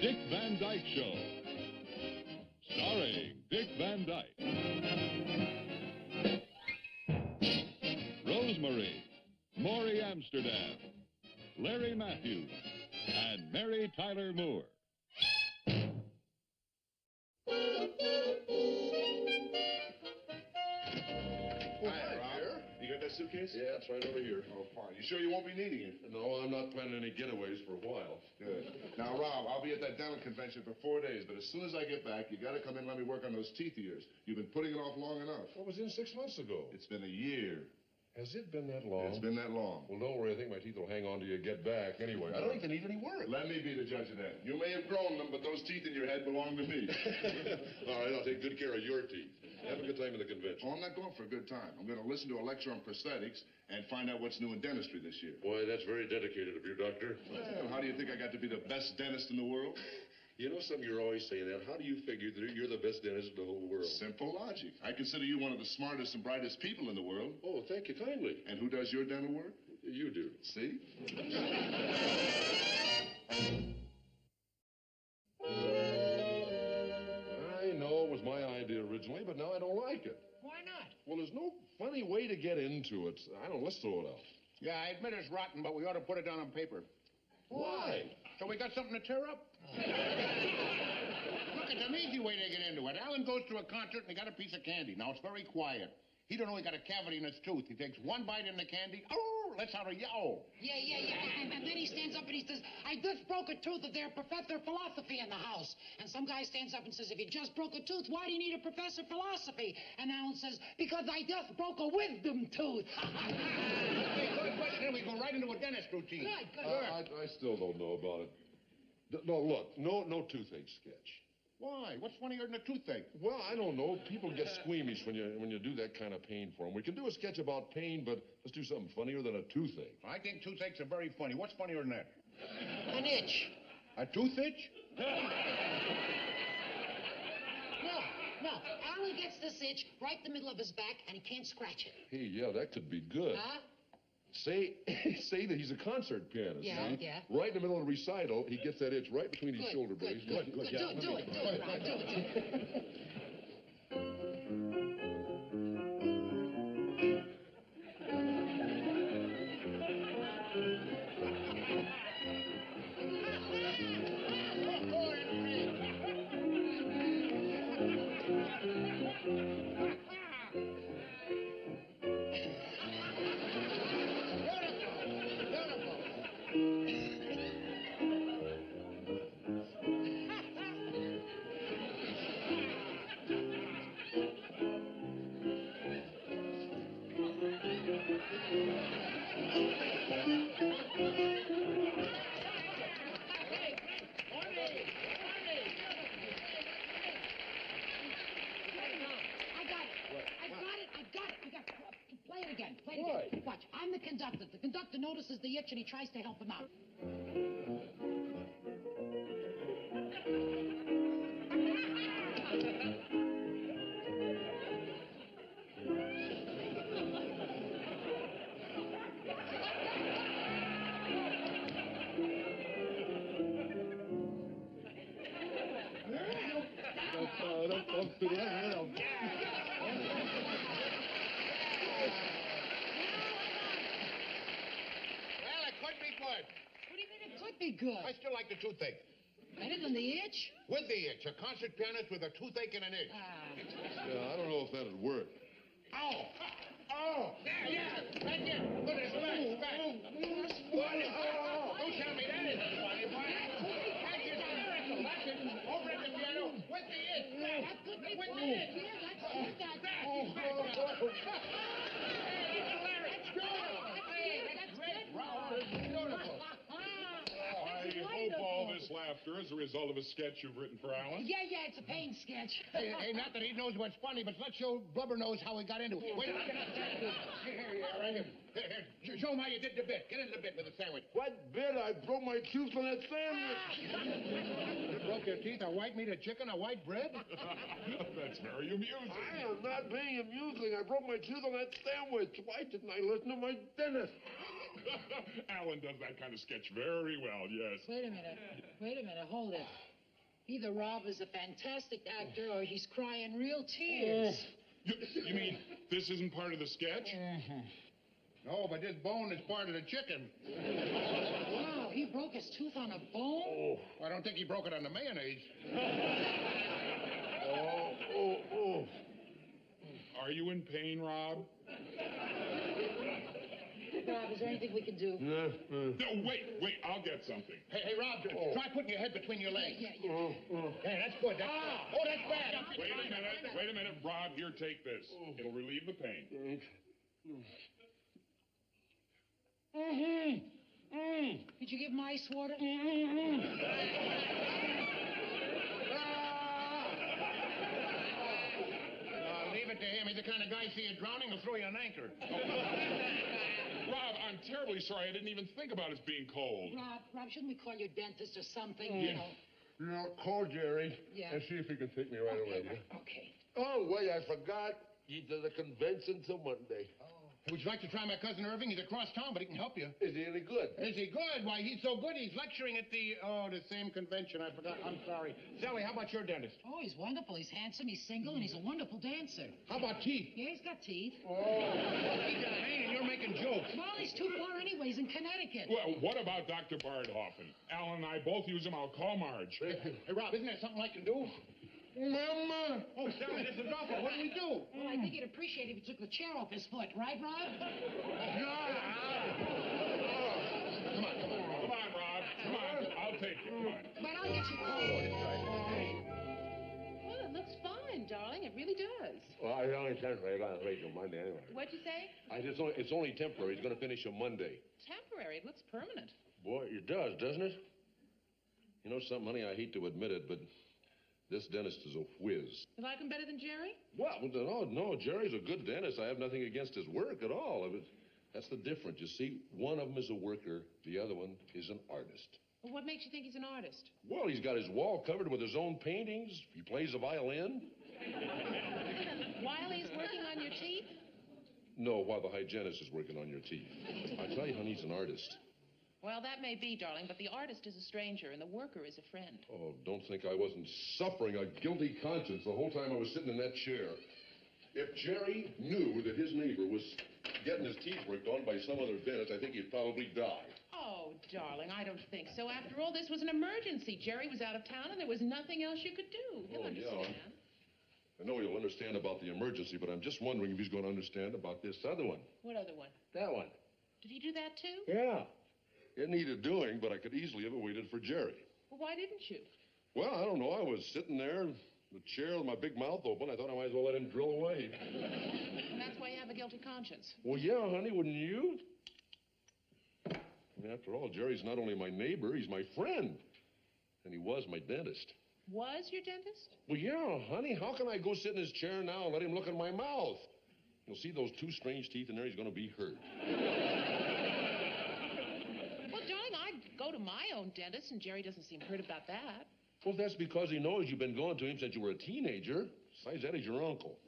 Dick Van Dyke Show. Starring Dick Van Dyke. Rosemary, Maury Amsterdam, Larry Matthews, and Mary Tyler Moore. Suitcase? Yeah, it's right over here. Oh, fine. You sure you won't be needing it? No, I'm not planning any getaways for a while. Good. Now, Rob, I'll be at that dental convention for 4 days, but as soon as I get back, you got to come in and let me work on those teeth of yours. You've been putting it off long enough. I was in 6 months ago. It's been a year. Has it been that long? It's been that long. Well, don't worry. I think my teeth will hang on till you get back anyway. I don't think they need any work. Let me be the judge of that. You may have grown them, but those teeth in your head belong to me. All right, I'll take good care of your teeth. Have a good time at the convention. Oh, I'm not going for a good time. I'm going to listen to a lecture on prosthetics and find out what's new in dentistry this year. Boy, that's very dedicated of you, Doctor. Well, how do you think I got to be the best dentist in the world? You know something, you're always saying that. How do you figure that you're the best dentist in the whole world? Simple logic. I consider you one of the smartest and brightest people in the world. Oh, thank you kindly. And who does your dental work? You do. See? I know it was my idea originally, but now I don't like it. Why not? Well, there's no funny way to get into it. I don't know. Let's throw it out. Yeah, I admit it's rotten, but we ought to put it down on paper. Why? So we got something to tear up? Look, it's an easy way to get into it. Alan goes to a concert and he got a piece of candy. Now, it's very quiet. He don't know he got a cavity in his tooth. He takes one bite in the candy. Oh, lets out a yowl. Yeah. And then he stands up and he says, I just broke a tooth. There's Professor Philosophy in the house. And some guy stands up and says, if you just broke a tooth, why do you need a Professor Philosophy? And Alan says, because I just broke a wisdom tooth. Hey, good question. We go right into a dentist routine. Good. I still don't know about it. No, look, no toothache sketch. Why? What's funnier than a toothache? Well, I don't know. People get squeamish when you do that kind of pain for them. We can do a sketch about pain, but let's do something funnier than a toothache. I think toothaches are very funny. What's funnier than that? An itch. A tooth itch? No. Alan gets this itch right in the middle of his back, and he can't scratch it. Hey, yeah, that could be good. Huh? Say that he's a concert pianist. Yeah, see? yeah. Right in the middle of the recital, he gets that itch right between his shoulder blades. Good. Do it, Rob. Do it. Play it again. Watch, I'm the conductor. The conductor notices the itch and he tries to help him out. Good. I still like the toothache. Better than the itch? With the itch. A concert pianist with a toothache and an itch. Yeah, I don't know if that'd work. Oh! Yeah! Right there! Look at his back! Don't tell me that isn't funny, boy! That's hysterical! That's it! Over at the piano with the itch! With the itch! Laughter as a result of a sketch you've written for Alan? Yeah, it's a pain sketch. Hey, not that he knows what's funny, but let's show Blubber knows how he got into it. Wait a minute. Here. Show him how you did the bit. Get into the bit with the sandwich. What bit? I broke my tooth on that sandwich. You broke your teeth? A white meat, a chicken, a white bread? That's very amusing. I am not being amusing. I broke my tooth on that sandwich. Why didn't I listen to my dentist? Alan does that kind of sketch very well, yes. Wait a minute. Hold it. Either Rob is a fantastic actor or he's crying real tears. You mean this isn't part of the sketch? No, but this bone is part of the chicken. Wow, he broke his tooth on a bone? I don't think he broke it on the mayonnaise. Are you in pain, Rob? Rob, is there anything we can do? No, wait, I'll get something. Hey, Rob, try putting your head between your legs. Yeah. Hey, that's good. Oh, that's bad. Wait a minute, Rob, here, take this. It'll relieve the pain. Did you give him ice water? Leave it to him. He's the kind of guy, see you drowning, he'll throw you an anchor. Rob, I'm terribly sorry. I didn't even think about it being cold. Rob, shouldn't we call your dentist or something? You know. No, call Jerry Yeah. and see if he can take me right away. Okay. Oh, wait, I forgot. He's at the convention till Monday. Would you like to try my cousin Irving? He's across town, but he can help you. Is he any good? Is he good? Why, he's so good, he's lecturing at the same convention. I forgot. I'm sorry. Sally, how about your dentist? Oh, he's wonderful. He's handsome, he's single, and he's a wonderful dancer. How about teeth? Yeah, he's got teeth. Oh, he's got a hang and you're making jokes. Well, he's too far anyways in Connecticut. Well, what about Dr. Bardhoffen? Alan and I both use him. I'll call Marge. Hey, Rob, isn't there something I can do? Mama! Oh, Sally, this is awful. What do we do? Well, I think he'd appreciate it if you took the chair off his foot, right, Rob? Come on. Come on, Rob. Come on. I'll take you. Come on. But I'll get you cold. Well, it looks fine, darling. It really does. Well, I only temporary. I got to wait till Monday anyway. What'd you say? It's only temporary. He's going to finish on Monday. Temporary. It looks permanent. Boy, it does, doesn't it? You know something, honey? I hate to admit it, but this dentist is a whiz. You like him better than Jerry? Well, no, Jerry's a good dentist. I have nothing against his work at all. That's the difference. You see, one of them is a worker, the other one is an artist. Well, what makes you think he's an artist? Well, he's got his wall covered with his own paintings. He plays a violin. While he's working on your teeth? No, while the hygienist is working on your teeth. I tell you, honey, he's an artist. Well, that may be, darling, but the artist is a stranger and the worker is a friend. Oh, don't think I wasn't suffering a guilty conscience the whole time I was sitting in that chair. If Jerry knew that his neighbor was getting his teeth worked on by some other dentist, I think he'd probably die. Oh, darling, I don't think so. After all, this was an emergency. Jerry was out of town and there was nothing else you could do. He'll understand. I know he'll understand about the emergency, but I'm just wondering if he's going to understand about this other one. What other one? That one. Did he do that too? Yeah. It needed doing, but I could easily have waited for Jerry. Well, why didn't you? Well, I don't know. I was sitting there in the chair with my big mouth open. I thought I might as well let him drill away. And that's why you have a guilty conscience. Well, yeah, honey, wouldn't you? I mean, after all, Jerry's not only my neighbor, he's my friend. And he was my dentist. Was your dentist? Well, yeah, honey. How can I go sit in his chair now and let him look in my mouth? You'll see those two strange teeth in there, he's going to be hurt. Well, darling, I'd go to my own dentist, and Jerry doesn't seem hurt about that. Well, that's because he knows you've been going to him since you were a teenager. Besides that, he's your uncle.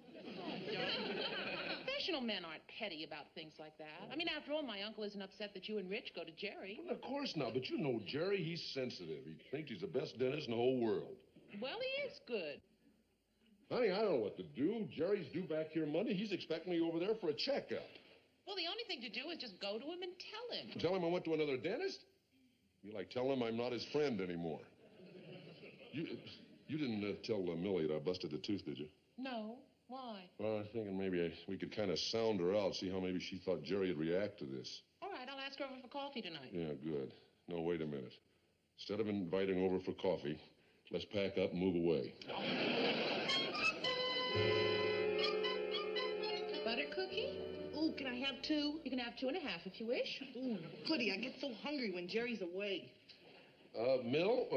Professional men aren't petty about things like that. I mean, after all, my uncle isn't upset that you and Rich go to Jerry. Well, of course not, but you know Jerry, he's sensitive. He thinks he's the best dentist in the whole world. Well, he is good. Honey, I don't know what to do. Jerry's due back here Monday. He's expecting me over there for a checkup. Well, the only thing to do is just go to him and tell him. Tell him I went to another dentist? Be like telling him I'm not his friend anymore. You didn't tell Millie that I busted the tooth, did you? No. Why? Well, I was thinking maybe we could kind of sound her out, see how maybe she thought Jerry would react to this. All right, I'll ask her over for coffee tonight. Yeah, good. No, wait a minute. Instead of inviting over for coffee, let's pack up and move away. Butter cookie? Ooh, can I have two? You can have 2.5 if you wish. Ooh, goody, I get so hungry when Jerry's away. Mill,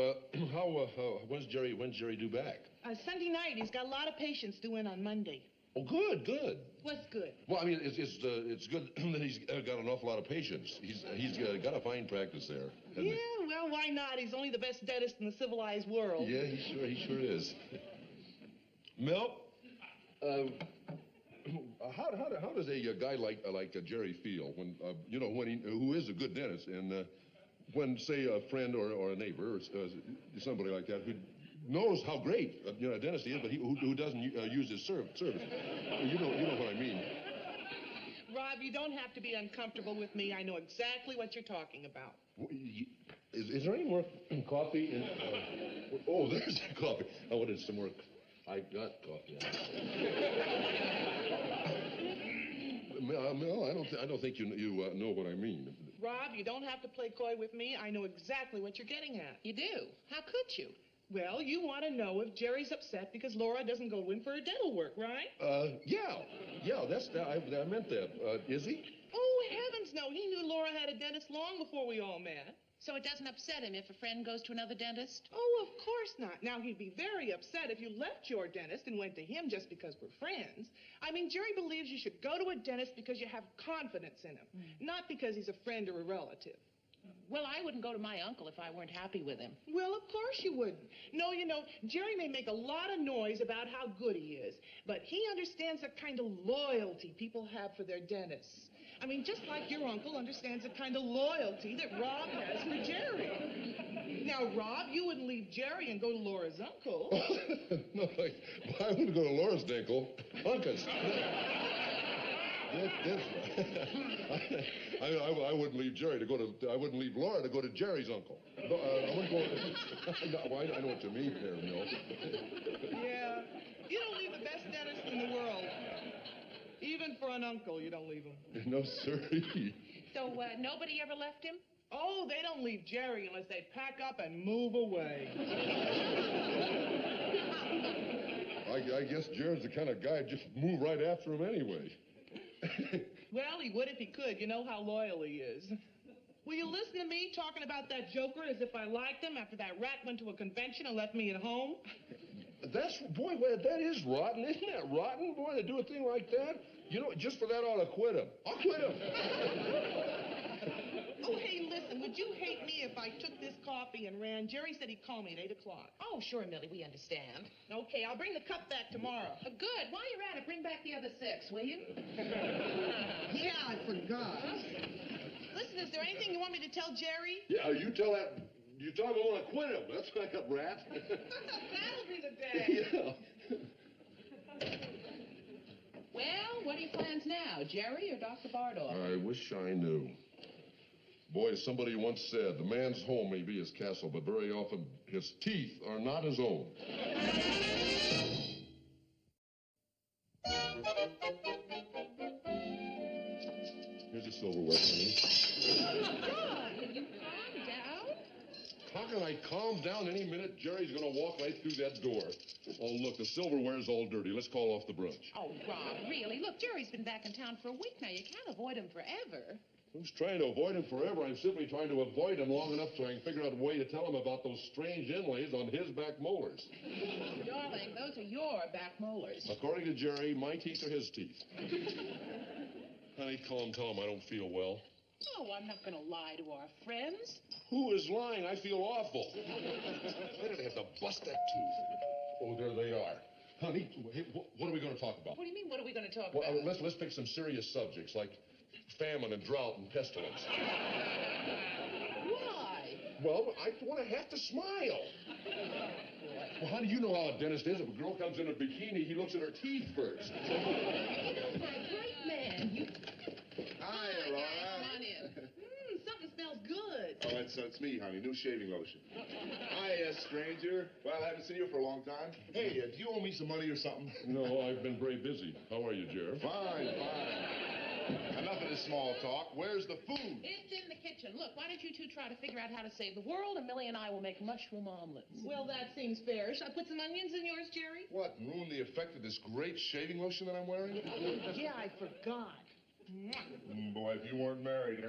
when's Jerry due back? Sunday night, he's got a lot of patients due in on Monday. Oh, good, good. What's good? Well, I mean, it's good that he's got an awful lot of patients. He's got a fine practice there. Yeah, well, why not? He's only the best dentist in the civilized world. Yeah, he sure is. Mill, how does a guy like Jerry feel when who is a good dentist and when, say, a friend or a neighbor or somebody like that who knows how great a dentist he is, but who doesn't use his service. You know what I mean. Rob, you don't have to be uncomfortable with me. I know exactly what you're talking about. Is there any more coffee? Oh, there's the coffee. I wanted some more. I got coffee. Mel, I don't think you know what I mean. Rob, you don't have to play coy with me. I know exactly what you're getting at. You do? How could you? Well, you want to know if Jerry's upset because Laura doesn't go in for her dental work, right? Yeah, I meant that. Is he? Oh, heavens no. He knew Laura had a dentist long before we all met. So it doesn't upset him if a friend goes to another dentist? Oh, of course not. Now, he'd be very upset if you left your dentist and went to him just because we're friends. I mean, Jerry believes you should go to a dentist because you have confidence in him, not because he's a friend or a relative. Well, I wouldn't go to my uncle if I weren't happy with him. Well, of course you wouldn't. No, you know, Jerry may make a lot of noise about how good he is, but he understands the kind of loyalty people have for their dentists. I mean, just like your uncle understands the kind of loyalty that Rob has for Jerry. Now, Rob, you wouldn't leave Jerry and go to Laura's uncle. No, I wouldn't go to Laura's uncle. Uncas. I wouldn't leave Jerry to go to. I wouldn't leave Laura to go to Jerry's uncle. No, I wouldn't go. No, I know what you mean there, Mill. Yeah, you don't leave the best dentist in the world. Even for an uncle, you don't leave him. No, sir. So nobody ever left him? Oh, they don't leave Jerry unless they pack up and move away. I guess Jared's the kind of guy who'd just move right after him anyway. Well, he would if he could. You know how loyal he is. Will you listen to me talking about that joker as if I liked him after that rat went to a convention and left me at home? Boy, that is rotten. Isn't that rotten, boy, to do a thing like that? You know, just for that, I ought to quit him. I'll quit him. Oh, hey, listen, would you hate me if I took this coffee and ran? Jerry said he'd call me at 8 o'clock. Oh, sure, Millie, we understand. Okay, I'll bring the cup back tomorrow. Good. While you're at it, bring back the other 6, will you? Yeah, I forgot. Listen, is there anything you want me to tell Jerry? Yeah, you tell him I want to quit him. That's like a rat. That'll be the day. Yeah. Well, what are your plans now, Jerry or Dr. Bardolph? I wish I knew. Boy, as somebody once said, the man's home may be his castle, but very often his teeth are not his own. Here's your silverware, honey. John, will you calm down? How can I calm down any minute? Jerry's going to walk right through that door. Oh, look, the silverware's all dirty. Let's call off the brunch. Oh, Rob, really? Look, Jerry's been back in town for a week now. You can't avoid him forever. Who's trying to avoid him forever? I'm simply trying to avoid him long enough so I can figure out a way to tell him about those strange inlays on his back molars. Darling, those are your back molars. According to Jerry, my teeth are his teeth. Honey, call him, tell him I don't feel well. Oh, I'm not going to lie to our friends. Who is lying? I feel awful. Why did I have to bust that tooth? Oh, there they are. Honey, hey, what are we going to talk about? What do you mean, what are we going to talk Well, about? let's pick some serious subjects like famine and drought and pestilence. Why? Well, I want to have to smile. Well, how do you know how a dentist is? If a girl comes in a bikini, he looks at her teeth first. My great man, you... Hi, Laura. Come on in. Something smells good. Oh, it's me, honey. New shaving lotion. Hi, stranger. Well, I haven't seen you for a long time. Hey, do you owe me some money or something? No, I've been very busy. How are you, Jer? Fine. Enough of this small talk. Where's the food? It's in the kitchen. Look, why don't you two try to figure out how to save the world, and Millie and I will make mushroom omelets. Well, that seems fair. Shall I put some onions in yours, Jerry? What, ruin the effect of this great shaving lotion that I'm wearing? Yeah, I forgot. Boy, if you weren't married.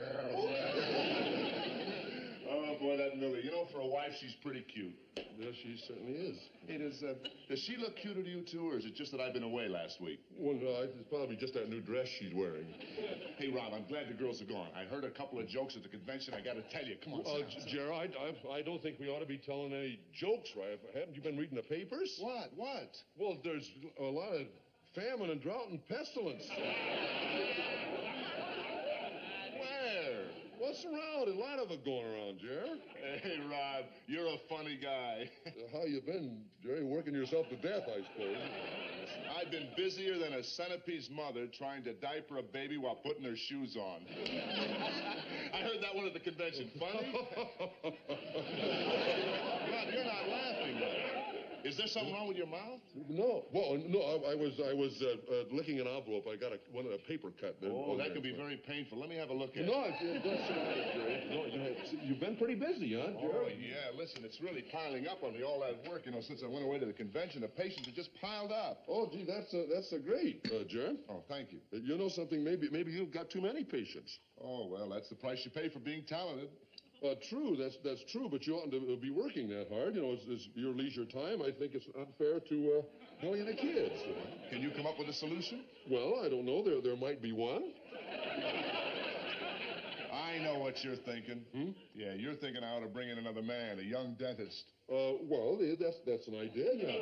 Oh, boy, that Millie. You know, for a wife, she's pretty cute. Yeah, she certainly is. Hey, does she look cuter to you, too, or is it just that I've been away last week? Well, it's probably just that new dress she's wearing. Hey, Rob, I'm glad the girls are gone. I heard a couple of jokes at the convention. I got to tell you. Come on, sit down. Jer, I don't think we ought to be telling any jokes, right? Haven't you been reading the papers? What? Well, there's a lot of famine and drought and pestilence. Where? What's around? A lot of it going around, Jerry. Hey, Rob, you're a funny guy. How you been, Jerry? Working yourself to death, I suppose. I've been busier than a centipede's mother trying to diaper a baby while putting her shoes on. I heard that one at the convention. Funny? Rob, you're not laughing, though. Is there something wrong with your mouth? No. Well, no, I was licking an envelope. I got a paper cut. Oh, that could be very painful. Let me have a look at it. No, it doesn't matter, Jerry. No, you've been pretty busy, huh, Jerry? Oh, yeah. Listen, it's really piling up on me, all that work. You know, since I went away to the convention, the patients have just piled up. Oh, gee, that's a great, Jerry. Oh, thank you. You know something? Maybe you've got too many patients. Oh, well, that's the price you pay for being talented. True, that's true, but you oughtn't to be working that hard. You know, it's your leisure time. I think it's unfair to million of kids. Can you come up with a solution? Well, I don't know. There might be one. I know what you're thinking. Yeah, you're thinking I ought to bring in another man, a young dentist. Well, that's an idea, yeah.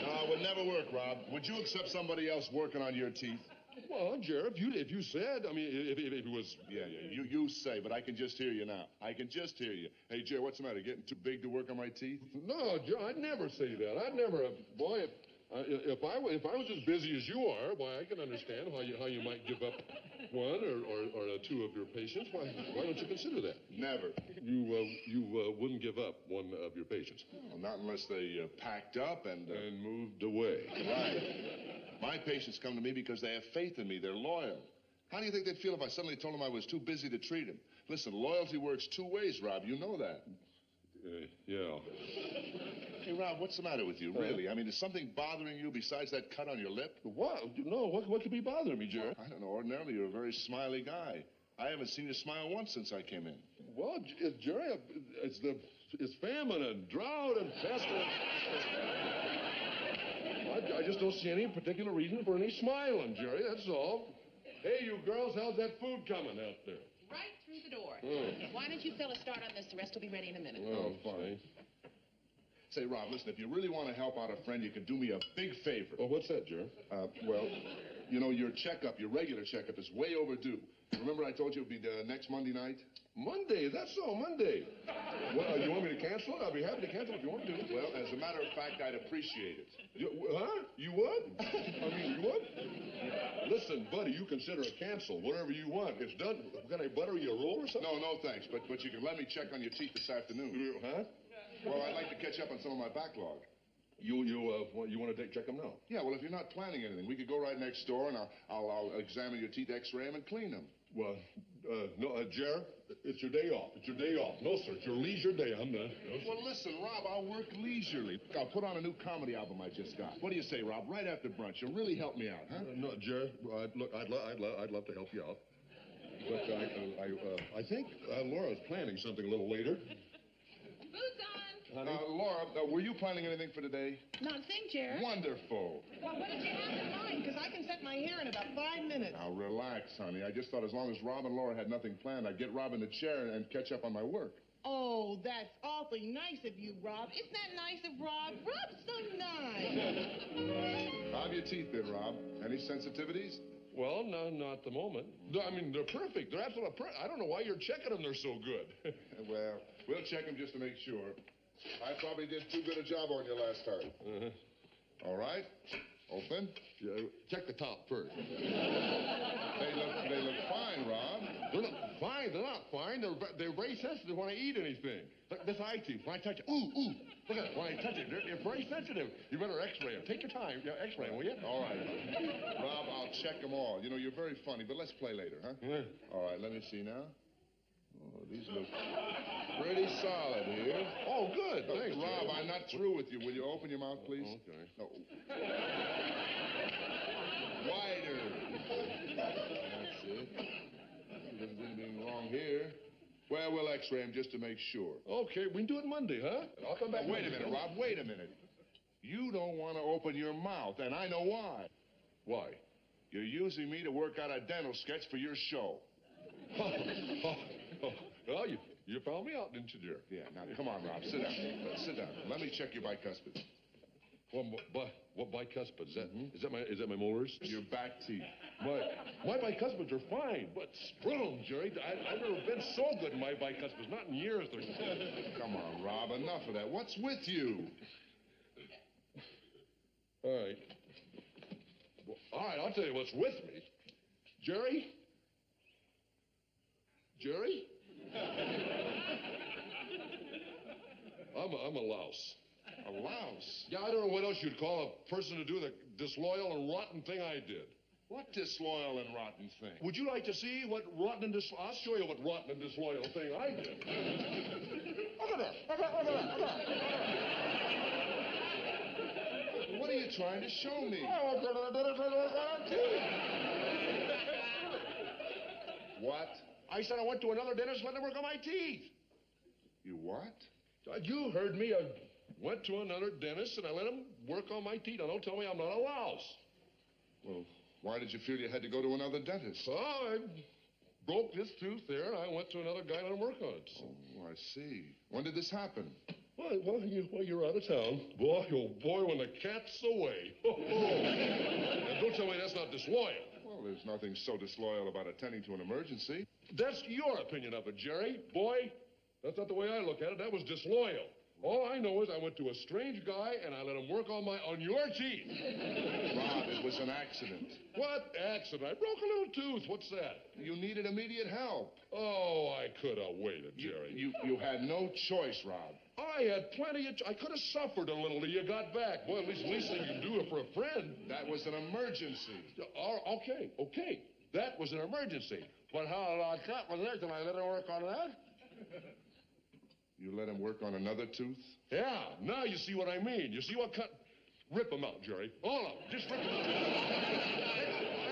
No, it would never work, Rob. Would you accept somebody else working on your teeth? Well, Jerry, if you said, I mean, if it was... Yeah, you say, but I can just hear you now. I can just hear you. Hey, Jerry, what's the matter? Getting too big to work on my teeth? No, Jerry, I'd never say that. I'd never... Boy, if I was as busy as you are, why, I can understand how you might give up one or two of your patients. Why don't you consider that? Never. You wouldn't give up one of your patients? Well, not unless they packed up and moved away. Right. My patients come to me because they have faith in me. They're loyal. How do you think they'd feel if I suddenly told them I was too busy to treat them? Listen, loyalty works two ways, Rob. You know that. Yeah. Hey, Rob, what's the matter with you, really? I mean, is something bothering you besides that cut on your lip? What? No, what could be bothering me, Jerry? I don't know. Ordinarily, you're a very smiley guy. I haven't seen you smile once since I came in. Well, Jerry, it's famine and drought and pestilence. I just don't see any particular reason for any smiling, Jerry, that's all. Hey, you girls, how's that food coming out there? Right through the door. Why don't you fellas start on this? The rest will be ready in a minute. Oh, fine. Say, Rob, listen, if you really want to help out a friend, you can do me a big favor. Oh, what's that, Jerry? Well, you know, your checkup, your regular checkup is way overdue. Remember I told you it would be next Monday night? Monday? That's so, Monday. Well, you want me to cancel it? I'll be happy to cancel it if you want to. Well, as a matter of fact, I'd appreciate it. Huh? You would? I mean, you would? Listen, buddy, you consider it canceled. Whatever you want. It's done. Can I butter you a roll or something? No, thanks. But you can let me check on your teeth this afternoon. Huh? Well, I'd like to catch up on some of my backlog. You want to check them now? Yeah, well, if you're not planning anything, we could go right next door and I'll examine your teeth, x-ray them, and clean them. Well, no, Jerry, it's your day off. It's your day off. No, sir, it's your leisure day. I'm not. Well, listen, Rob, I'll work leisurely. I'll put on a new comedy album I just got. What do you say, Rob? Right after brunch. You'll really help me out, huh? No, Jerry, look, I'd love to help you out. But I think Laura's planning something a little later. Food's on. Honey? Laura, were you planning anything for today? Not a thing, Jerry. Wonderful. Well, what did you have in mind? Because I can set my hair in about 5 minutes. Now, relax, honey. I just thought as long as Rob and Laura had nothing planned, I'd get Rob in the chair and catch up on my work. Oh, that's awfully nice of you, Rob. Isn't that nice of Rob? Rob's so nice. How have your teeth been, Rob? Any sensitivities? Well, no, not at the moment. I mean, they're perfect. They're absolutely perfect. I don't know why you're checking them. They're so good. Well, we'll check them just to make sure. I probably did too good a job on you last time. All right. Open. Yeah, check the top first. They look fine, Rob. They're not fine. They're not fine. They're very sensitive when I eat anything. Look, this eye tooth, when I touch it, ooh. Look at it. When I touch it, they're very sensitive. You better x-ray them. Take your time. Yeah, x-ray them, will you? All right. Rob, I'll check them all. You know, you're very funny, but let's play later, huh? Yeah. All right, let me see now. Oh, these look pretty solid here. Oh, good. Thanks, Rob, Jerry. I'm not through with you. Will you open your mouth, please? Okay. No. Wider. That's it. There's anything wrong here. Well, we'll x-ray him just to make sure. Okay, we can do it Monday, huh? I'll come back. Now, wait a minute, Rob. Wait a minute. You don't want to open your mouth, and I know why. Why? You're using me to work out a dental sketch for your show. Well, you found me out, didn't you, dear? Yeah, now, come on, Rob. Sit down. Sit down. Let me check your bicuspid. What bicuspid? Is that my molars? Your back teeth. My bicuspids are fine, but strong, Jerry. I've never been so good in my bicuspids. Not in years. Come on, Rob, enough of that. What's with you? All right. Well, all right, I'll tell you what's with me. Jerry? Jerry? I'm a louse. A louse? Yeah, I don't know what else you'd call a person to do the disloyal and rotten thing I did. What disloyal and rotten thing? Would you like to see what rotten and disloyal... I'll show you what rotten and disloyal thing I did. Look at that. Look at that. What are you trying to show me? What? I said I went to another dentist, let him work on my teeth. You what? You heard me. I went to another dentist, and I let him work on my teeth. Now, don't tell me I'm not a louse. Well, why did you feel you had to go to another dentist? Oh, I broke this tooth there, and I went to another guy to let him work on it. Oh, I see. When did this happen? Well, you're out of town. Boy, oh boy, when the cat's away. And don't tell me that's not disloyal. Well, there's nothing so disloyal about attending to an emergency. That's your opinion of it, Jerry. Boy, that's not the way I look at it. That was disloyal. All I know is I went to a strange guy, and I let him work on your teeth. Rob, it was an accident. What accident? I broke a little tooth. What's that? You needed immediate help. Oh, I could have waited, Jerry. You had no choice, Rob. I had plenty of... I could have suffered a little till you got back. Well, at least thing you can do it for a friend. That was an emergency. Okay. That was an emergency. But how I got with this, and I let him work on that? You let him work on another tooth? Yeah, now you see what I mean. You see what cut... Rip them out, Jerry. All of them. Just rip them out.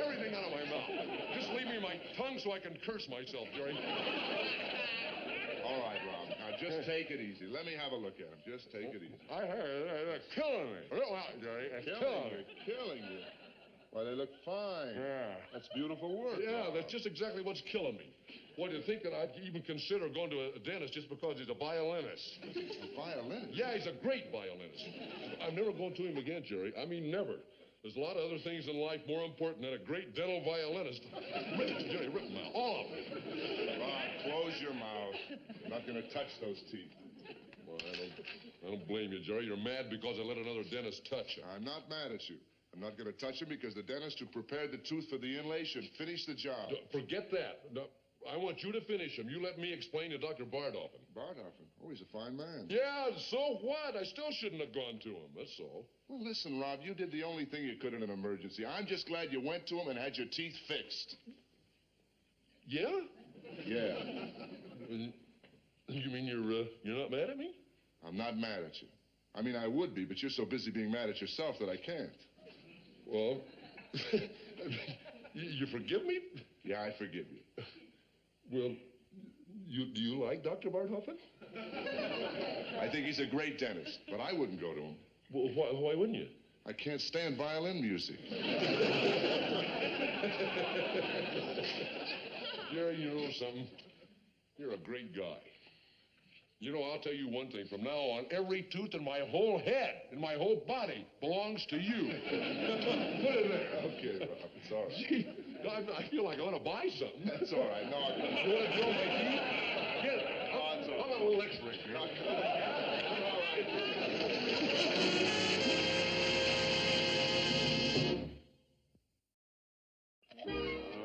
Everything out of my mouth. Just leave me my tongue so I can curse myself, Jerry. All right, Rob. Now, just take it easy. Let me have a look at them. Just take it easy. I heard they're killing me. Rip them out, Jerry. They're killing me. Killing you. Why, they look fine. Yeah. That's beautiful work. Yeah, Rob. that's just exactly what's killing me. Well, do you think that I'd even consider going to a dentist just because he's a violinist? A violinist? Yeah, he's a great violinist. I'm never going to him again, Jerry. I mean, never. There's a lot of other things in life more important than a great dental violinist. Jerry, rip them out. All of them. Rob, close your mouth. You're not going to touch those teeth. Well, I don't blame you, Jerry. You're mad because I let another dentist touch you. I'm not mad at you. I'm not going to touch him because the dentist who prepared the tooth for the inlay should finish the job. Forget that. No, I want you to finish him. You let me explain to Dr. Bardolphin. Bardolphin? Oh, he's a fine man. Yeah, so what? I still shouldn't have gone to him, that's all. Well, listen, Rob, you did the only thing you could in an emergency. I'm just glad you went to him and had your teeth fixed. Yeah? Yeah. You mean you're not mad at me? I'm not mad at you. I mean, I would be, but you're so busy being mad at yourself that I can't. Well, you forgive me? Yeah, I forgive you. Well, do you like Dr. Bardolphin? I think he's a great dentist, but I wouldn't go to him. Well, why wouldn't you? I can't stand violin music. Jerry, you know something? You're a great guy. You know, I'll tell you one thing. From now on, every tooth in my whole head, in my whole body, belongs to you. Put it there. Okay, Rob, it's all right. Gee, I feel like I ought to buy something. That's all right. No, You want to drill my teeth? Get it. No, it's all How about a little X-ray here? All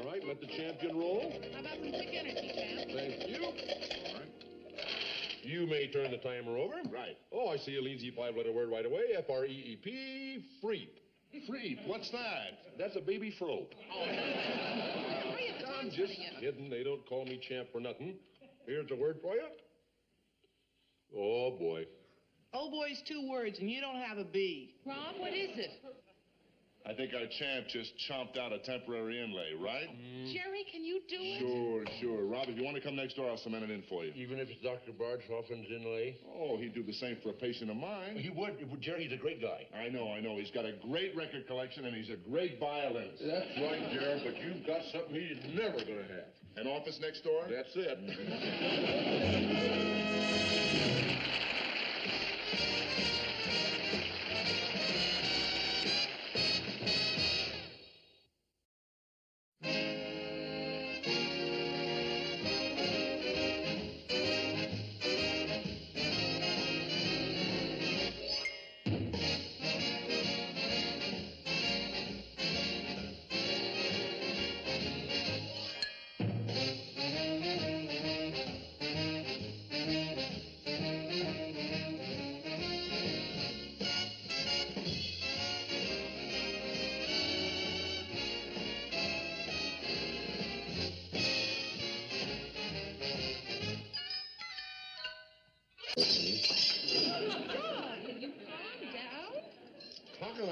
right, let the champion roll. How about some quick energy, champ? Thank you. All right. You may turn the timer over. Right. Oh, I see a easy five-letter word right away. F-R-E-E-P, freep. Freep, what's that? That's a baby frope. I'm just kidding. They don't call me champ for nothing. Here's a word for you. Oh, boy. Oh, boy's 2 words, and you don't have a B. Rob, what is it? I think our champ just chomped out a temporary inlay, right? Jerry, can you do it? Sure. Rob, if you want to come next door, I'll cement it in for you. Even if it's Dr. Bardolphin's inlay? Oh, he'd do the same for a patient of mine. He would. Jerry, he's a great guy. I know. He's got a great record collection, and he's a great violinist. That's right, Jerry, but you've got something he's never going to have. An office next door? That's it.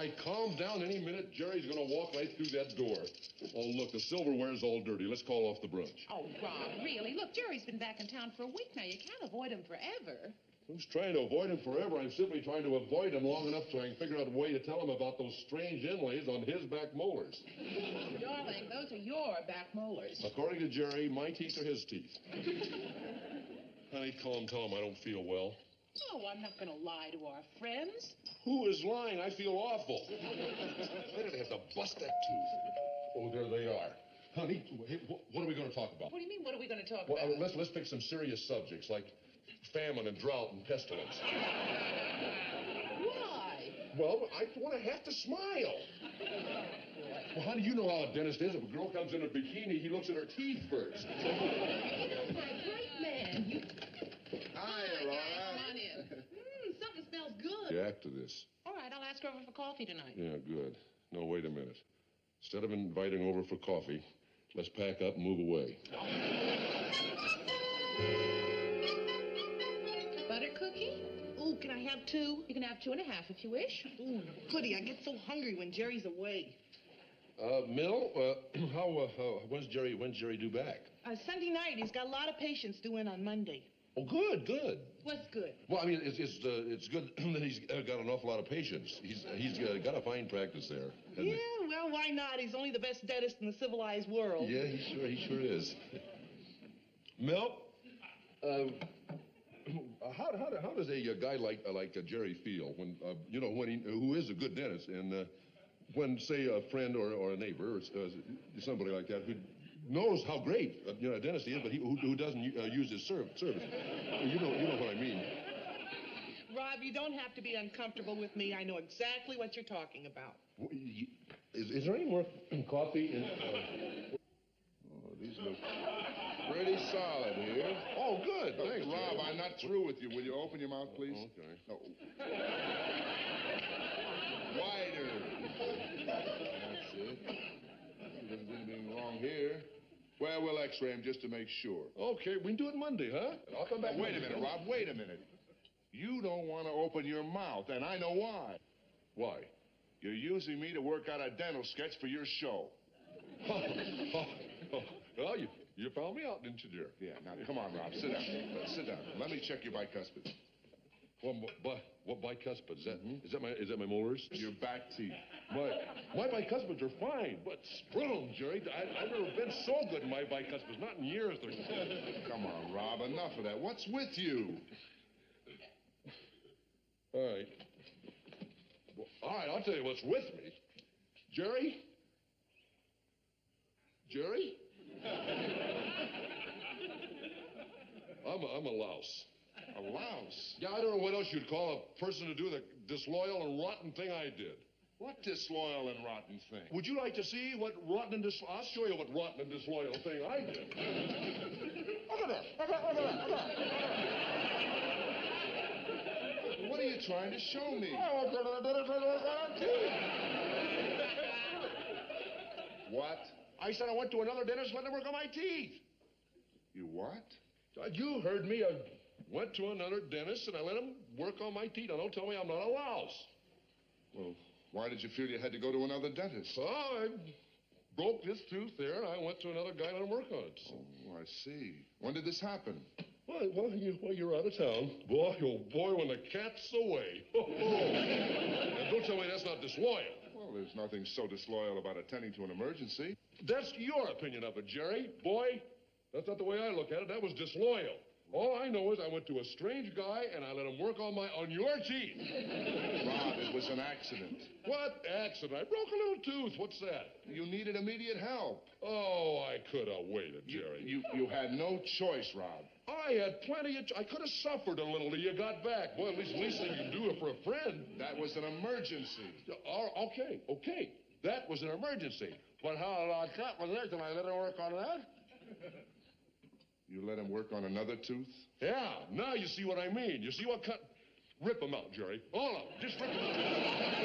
right, calm down. Any minute, Jerry's going to walk right through that door. Oh, look, the silverware's all dirty. Let's call off the brunch. Oh, Rob, really? Look, Jerry's been back in town for a week now. You can't avoid him forever. Who's trying to avoid him forever? I'm simply trying to avoid him long enough so I can figure out a way to tell him about those strange inlays on his back molars. Darling, those are your back molars. According to Jerry, my teeth are his teeth. Honey, call him, tell him I don't feel well. Oh, I'm not going to lie to our friends. Who is lying? I feel awful. Why did I have to bust that tooth? Oh, there they are. Honey, hey, what are we going to talk about? What do you mean, what are we going to talk Well, about? let's pick some serious subjects like famine and drought and pestilence. Why? Well, I want to have to smile. Well, how do you know how a dentist is? If a girl comes in a bikini, he looks at her teeth first. You know, my great man. You... Hi, Laura. Come on in. Something smells good. React to this. All right, I'll ask her over for coffee tonight. Yeah, good. No, wait a minute. Instead of inviting over for coffee, let's pack up and move away. Butter cookie? Ooh, can I have 2? You can have 2.5 if you wish. Ooh, goody, I get so hungry when Jerry's away. Mill, when's Jerry due back? Sunday night, he's got a lot of patients due in on Monday. Oh, good. What's good? Well, I mean, it's good that he's got an awful lot of patients. He's got a fine practice there. Yeah, well, why not? He's only the best dentist in the civilized world. Yeah, he sure is. Mill, how does a guy like Jerry feel when who is a good dentist and when, say, a friend or a neighbor or somebody like that who knows how great a dentist he is, but who doesn't use his service? You know what I mean. Rob, you don't have to be uncomfortable with me. I know exactly what you're talking about. Is there any more coffee in? Oh, these look pretty solid here. Oh, good. Thanks, Rob, I'm not through with you. Will you open your mouth, please? Okay. No. Wider. That's it. There's anything wrong here. Well, we'll x-ray him just to make sure. Okay, we can do it Monday, huh? I'll come back. Wait a minute, Rob. Wait a minute. You don't want to open your mouth, and I know why. Why? You're using me to work out a dental sketch for your show. Well, you found me out, didn't you, dear? Yeah, now, come on, Rob. Sit down. Sit down. Let me check your bicuspid. What bicuspid? Is that my molars? Your back teeth. My bicuspids are fine, but sprung, Jerry. I've never been so good in my bicuspids. Not in years. Come on, Rob. Enough of that. What's with you? All right. Well, all right, I'll tell you what's with me. Jerry? I'm a louse. A louse? Yeah, I don't know what else you'd call a person to do the disloyal and rotten thing I did. What disloyal and rotten thing? Would you like to see what rotten and disloyal... I'll show you what rotten and disloyal thing I did. Look at that. What are you trying to show me? What? I said I went to another dentist, let him work on my teeth. You what? You heard me. I went to another dentist and I let him work on my teeth. Now, don't tell me I'm not a louse. Well, why did you feel you had to go to another dentist? So I broke this tooth there and I went to another guy and let him work on it. Oh, I see. When did this happen? Well, you're out of town. Boy, oh boy, when the cat's away. And don't tell me that's not disloyal. Well, there's nothing so disloyal about attending to an emergency. That's your opinion of it, Jerry. Boy, that's not the way I look at it. That was disloyal. All I know is I went to a strange guy and I let him work on your teeth. Rob, it was an accident. What accident? I broke a little tooth. What's that? You needed immediate help. Oh, I could have waited, Jerry. You had no choice, Rob. I had plenty of... I could have suffered a little till you got back. Well, at least thing you can do it for a friend. That was an emergency. Okay. That was an emergency. But how I cut with this and I let him work on that? You let him work on another tooth? Yeah, now you see what I mean. You see what cut... Rip them out, Jerry. All of them. Just rip them out.